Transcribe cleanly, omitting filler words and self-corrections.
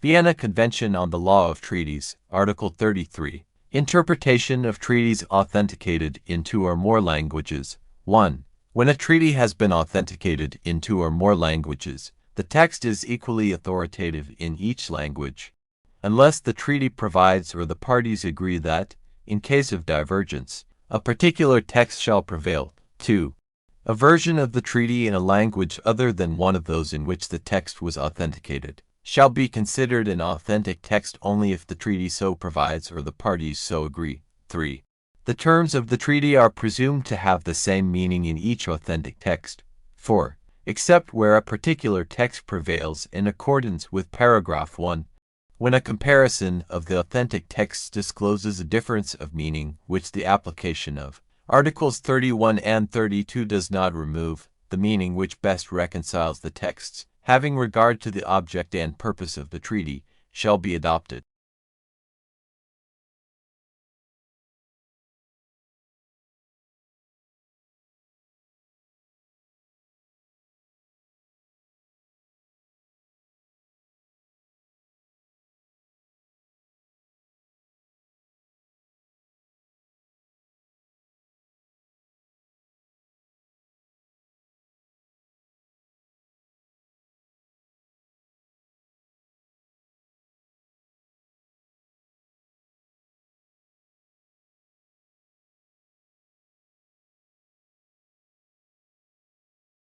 Vienna Convention on the Law of Treaties, Article 33. Interpretation of treaties authenticated in two or more languages. 1. When a treaty has been authenticated in two or more languages, the text is equally authoritative in each language, unless the treaty provides or the parties agree that, in case of divergence, a particular text shall prevail. 2. A version of the treaty in a language other than one of those in which the text was authenticated shall be considered an authentic text only if the treaty so provides or the parties so agree. 3. The terms of the treaty are presumed to have the same meaning in each authentic text. 4. Except where a particular text prevails in accordance with paragraph 1, when a comparison of the authentic texts discloses a difference of meaning which the application of Articles 31 and 32 does not remove, the meaning which best reconciles the texts, having regard to the object and purpose of the treaty, shall be adopted.